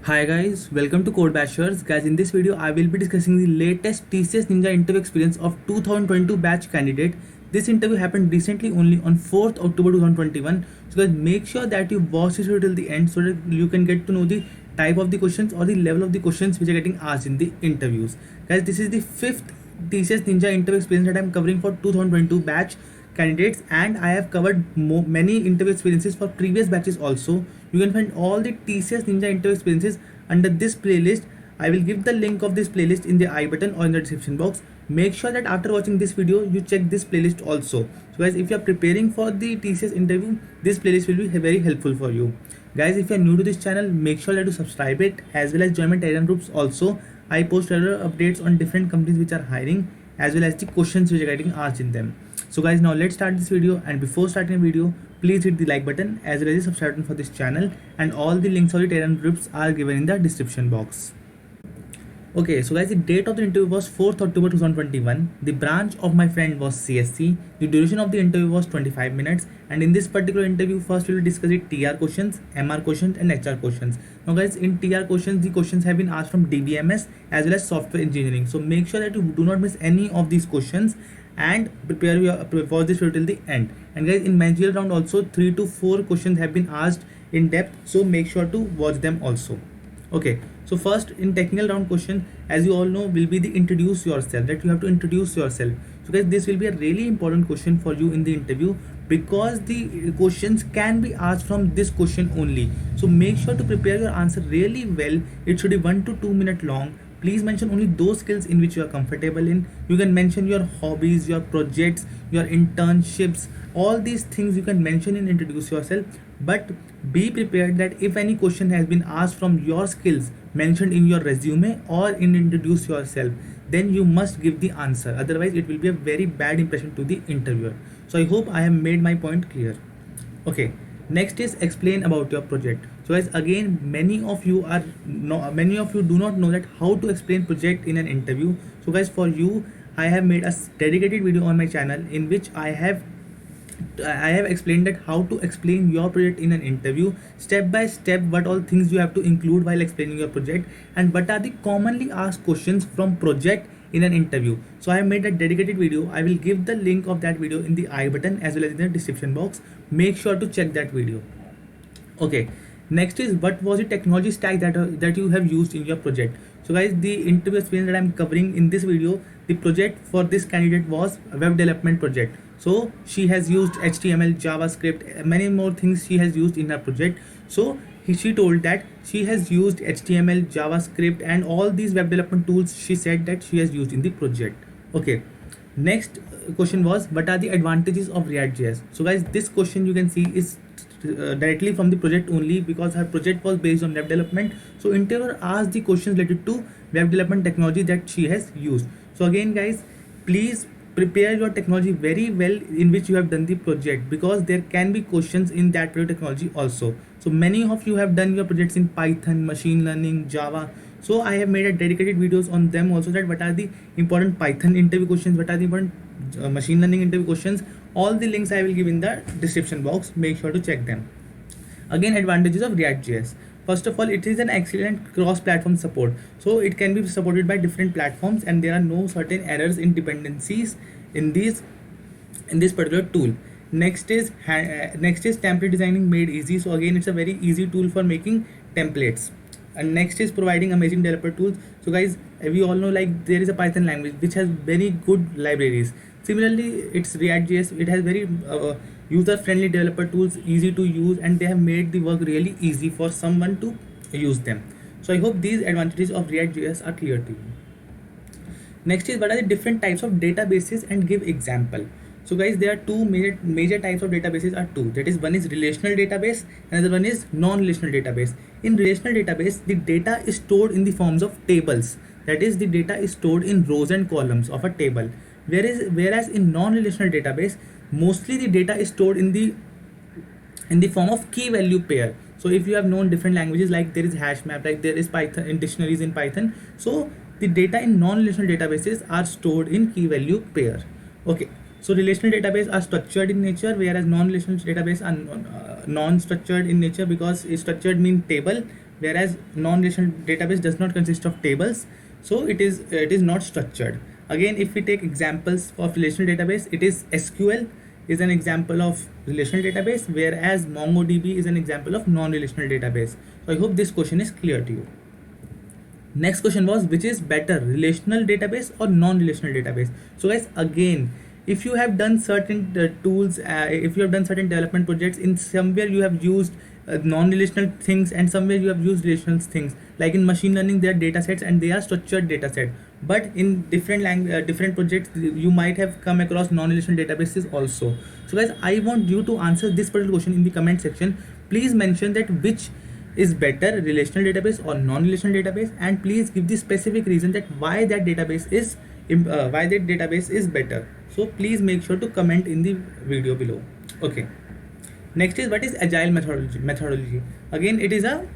Hi guys, welcome to Code Bashers. Guys, in this video, I will be discussing the latest TCS Ninja interview experience of 2022 batch candidate. This interview happened recently only on 4th October 2021. So guys, make sure that you watch this video till the end so that you can get to know the type of the questions or the level of the questions which are getting asked in the interviews. Guys, this is the fifth TCS Ninja interview experience that I am covering for 2022 batch candidates, and I have covered many interview experiences for previous batches also. You can find all the TCS Ninja interview experiences under this playlist. I will give the link of this playlist in the I button or in the description box. Make sure that after watching this video you check this playlist also. So guys, if you are preparing for the TCS interview, this playlist will be very helpful for you. Guys, if you are new to this channel, make sure that you subscribe it as well as join my Telegram groups also. I post regular updates on different companies which are hiring as well as the questions which are getting asked in them. So guys, now let's start this video, and before starting the video, please hit the like button as well as the subscribe button for this channel, and all the links of the Telegram groups are given in the description box. Okay, so guys, the date of the interview was 4th October 2021. The branch of my friend was CSC. The duration of the interview was 25 minutes. And in this particular interview, first we will discuss the TR questions, MR questions and HR questions. Now guys, in TR questions, the questions have been asked from DBMS as well as software engineering. So make sure that you do not miss any of these questions and prepare for this video till the end. And guys, in managerial round also 3 to 4 questions have been asked in depth. So make sure to watch them also. Okay, so first in technical round question, as you all know, will be the introduce yourself, that you have to introduce yourself. So guys, this will be a really important question for you in the interview because the questions can be asked from this question only. So make sure to prepare your answer really well. It should be 1 to 2 minutes long. Please mention only those skills in which you are comfortable in. You can mention your hobbies, your projects, your internships, all these things you can mention in introduce yourself. But be prepared that if any question has been asked from your skills mentioned in your resume or in introduce yourself, then you must give the answer. Otherwise, it will be a very bad impression to the interviewer. So I hope I have made my point clear. Okay, next is explain about your project. So guys, again, many of you do not know that how to explain project in an interview. So guys, for you, I have made a dedicated video on my channel in which I have explained that how to explain your project in an interview step by step, what all things you have to include while explaining your project, and what are the commonly asked questions from project in an interview. So I have made a dedicated video. I will give the link of that video in the I button as well as in the description box. Make sure to check that video. Okay, next is what was the technology stack that you have used in your project. So guys, the interview experience that I'm covering in this video, the project for this candidate was a web development project. So she has used HTML, JavaScript, many more things she has used in her project. So she told that she has used HTML, JavaScript and all these web development tools she said that she has used in the project. Okay, next question was what are the advantages of React.js. So guys, this question you can see is directly from the project only because her project was based on web development. So interviewer asked the questions related to web development technology that she has used. So again guys, please prepare your technology very well in which you have done the project because there can be questions in that particular technology also. So many of you have done your projects in Python, machine learning, Java. So I have made a dedicated videos on them also, that what are the important Python interview questions, what are the important machine learning interview questions. All the links I will give in the description box. Make sure to check them. Again, advantages of React.js. First of all, it is an excellent cross-platform support. So it can be supported by different platforms and there are no certain errors in dependencies in this particular tool. Next is template designing made easy. So again, it's a very easy tool for making templates. And next is providing amazing developer tools. So guys, we all know like there is a Python language which has very good libraries. Similarly, it's React.js. It has very user-friendly developer tools, easy to use, and they have made the work really easy for someone to use them. So I hope these advantages of React.js are clear to you. Next is what are the different types of databases and give example. So guys, there are two major types of databases are two. That is, one is relational database, another one is non-relational database. In relational database, the data is stored in the forms of tables. That is, the data is stored in rows and columns of a table. Whereas in non-relational database, mostly the data is stored in the form of key value pair. So if you have known different languages, like there is hash map, like there is Python in dictionaries in Python. So the data in non-relational databases are stored in key value pair. Okay, so relational database are structured in nature, whereas non-relational database are non-structured in nature, because structured mean table, whereas non-relational database does not consist of tables, so it is not structured. Again, if we take examples of relational database, it is SQL is an example of relational database, whereas MongoDB is an example of non-relational database. So I hope this question is clear to you. Next question was, which is better, relational database or non-relational database? So guys, again, if you have done certain tools, if you have done certain development projects, in somewhere you have used non-relational things and somewhere you have used relational things. Like in machine learning, there are data sets and they are structured data set. But in different projects, you might have come across non-relational databases also. So guys, I want you to answer this particular question in the comment section. Please mention that which is better, relational database or non-relational database, and please give the specific reason that why that database is better. So please make sure to comment in the video below. Okay, next is, what is agile methodology? Again, it is a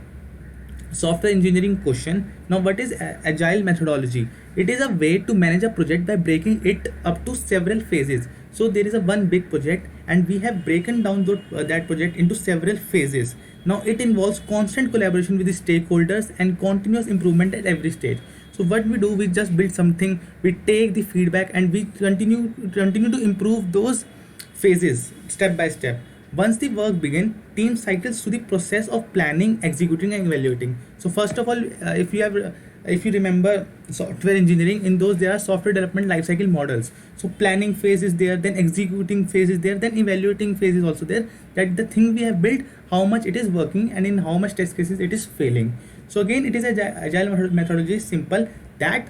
software engineering question. Now, what is agile methodology? It is a way to manage a project by breaking it up to several phases. So there is a one big project and we have broken down that project into several phases. Now it involves constant collaboration with the stakeholders and continuous improvement at every stage. So what we do, we just build something, we take the feedback and we continue to improve those phases step by step. Once the work begins, team cycles through the process of planning, executing and evaluating. So first of all, if you remember software engineering, in those there are software development lifecycle models. So planning phase is there, then executing phase is there, then evaluating phase is also there, that the thing we have built, how much it is working and in how much test cases it is failing. So again, it is agile methodology is simple, that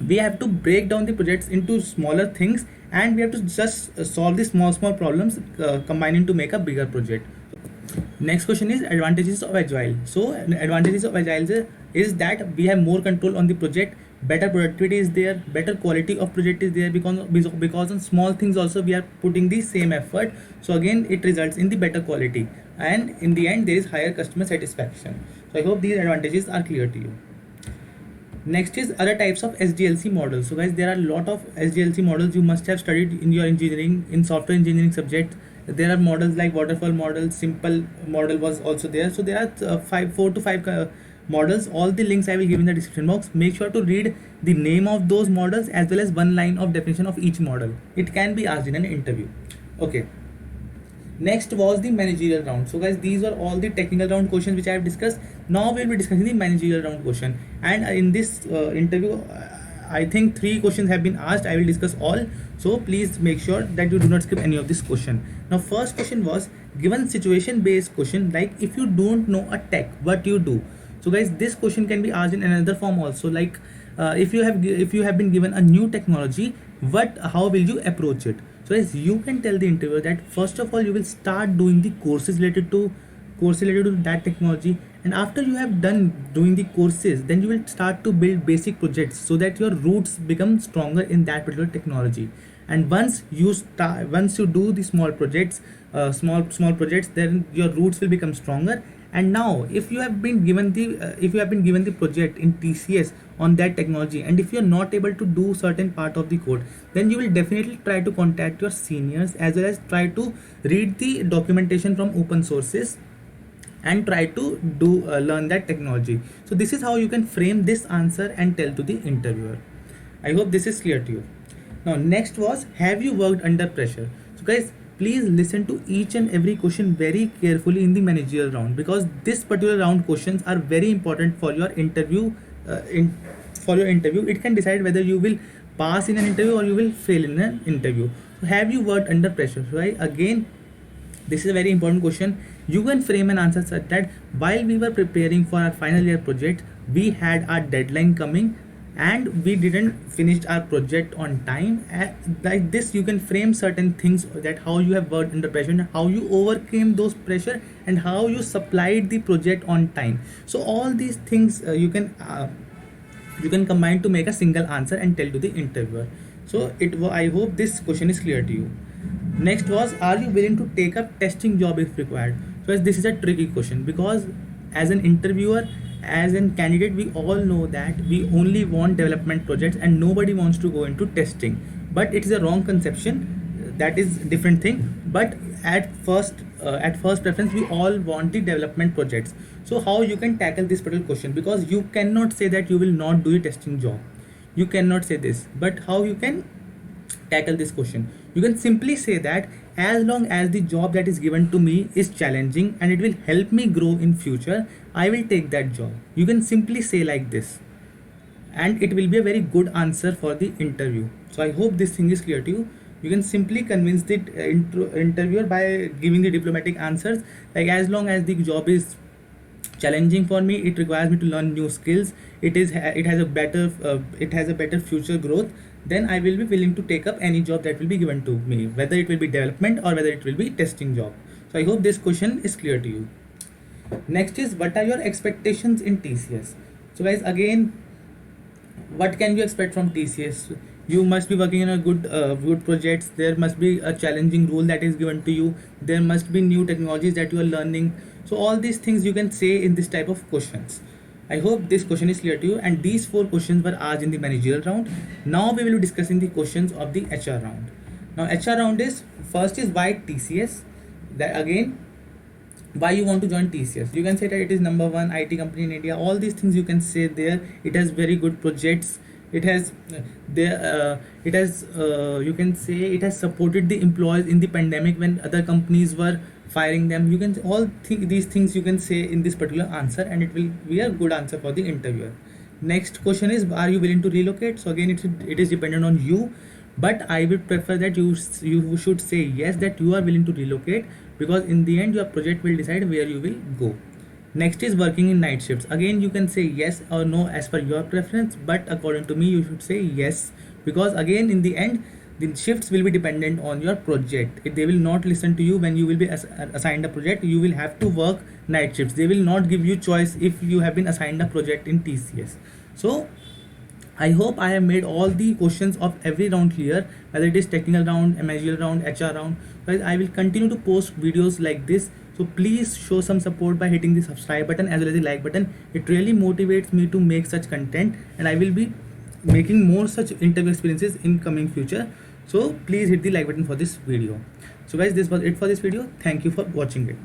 we have to break down the projects into smaller things and we have to just solve the small problems, combining to make a bigger project. Next question is advantages of agile. So advantages of agile is that we have more control on the project, better productivity is there, better quality of project is there, because on small things also we are putting the same effort. So again, it results in the better quality and in the end there is higher customer satisfaction. So I hope these advantages are clear to you. Next is other types of SDLC models. So guys, there are a lot of SDLC models you must have studied in your engineering, in software engineering subject. There are models like waterfall model, simple model was also there. So there are 4 to 5 models. All the links I will give in the description box. Make sure to read the name of those models as well as one line of definition of each model. It can be asked in an interview. Okay. Next was the managerial round. So guys, these are all the technical round questions which I have discussed. Now we will be discussing the managerial round question. And in this interview, I think 3 questions have been asked. I will discuss all. So please make sure that you do not skip any of this question. Now first question was, given situation based question, like if you don't know a tech, what you do? So guys, this question can be asked in another form also, like if you have been given a new technology, how will you approach it? So as you can tell the interviewer that first of all you will start doing the courses related to that technology, and after you have done doing the courses, then you will start to build basic projects so that your roots become stronger in that particular technology. And once you do the small projects, then your roots will become stronger. And now if you have been given the project in TCS on that technology, and if you are not able to do certain part of the code, then you will definitely try to contact your seniors as well as try to read the documentation from open sources and try to learn that technology. So this is how you can frame this answer and tell to the interviewer. I hope this is clear to you. Now next was, have you worked under pressure? So guys, please listen to each and every question very carefully in the managerial round, because this particular round questions are very important for your interview. It can decide whether you will pass in an interview or you will fail in an interview. So have you worked under pressure? Right? Again, this is a very important question. You can frame an answer such that while we were preparing for our final year project, we had our deadline coming and we didn't finish our project on time. Like this, you can frame certain things, that how you have worked under pressure and how you overcame those pressure and how you supplied the project on time. So all these things you can combine to make a single answer and tell to the interviewer. So I hope this question is clear to you. Next was, are you willing to take up testing job if required? So this is a tricky question, because as an interviewer, as a candidate, we all know that we only want development projects and nobody wants to go into testing. But it is a wrong conception. that is different thing. But at first preference, we all want the development projects. So how you can tackle this particular question, because you cannot say that you will not do a testing job, you cannot say this. But how you can tackle this question? You can simply say that as long as the job that is given to me is challenging and it will help me grow in future, I will take that job. You can simply say like this, and it will be a very good answer for the interview. So I hope this thing is clear to you. You can simply convince the interviewer by giving the diplomatic answers, like as long as the job is challenging for me, it requires me to learn new skills, it has a better future growth, then I will be willing to take up any job that will be given to me, whether it will be development or whether it will be testing job. So I hope this question is clear to you. Next is, what are your expectations in TCS? So guys, again, what can you expect from TCS? You must be working in a good projects. There must be a challenging role that is given to you. There must be new technologies that you are learning. So all these things you can say in this type of questions. I hope this question is clear to you. And these 4 questions were asked in the managerial round. Now we will be discussing the questions of the HR round. Now HR round is, first is why TCS. That again, why you want to join TCS? You can say that it is number 1 IT company in India. All these things you can say there. It has very good projects. It has you can say it has supported the employees in the pandemic when other companies were firing them. You can all think these things you can say in this particular answer, and it will be a good answer for the interviewer. Next question is, are you willing to relocate? So again, it is dependent on you, but I would prefer that you should say yes, that you are willing to relocate, because in the end your project will decide where you will go. Next is working in night shifts. Again, you can say yes or no as per your preference, but according to me you should say yes, because again in the end the shifts will be dependent on your project. If they will not listen to you when you will be assigned a project, you will have to work night shifts. They will not give you choice if you have been assigned a project in TCS. So I hope I have made all the questions of every round clear, whether it is technical round, managerial round, HR round. Guys, I will continue to post videos like this, so please show some support by hitting the subscribe button as well as the like button. It really motivates me to make such content, and I will be making more such interview experiences in coming future. So please hit the like button for this video. So guys, this was it for this video. Thank you for watching it.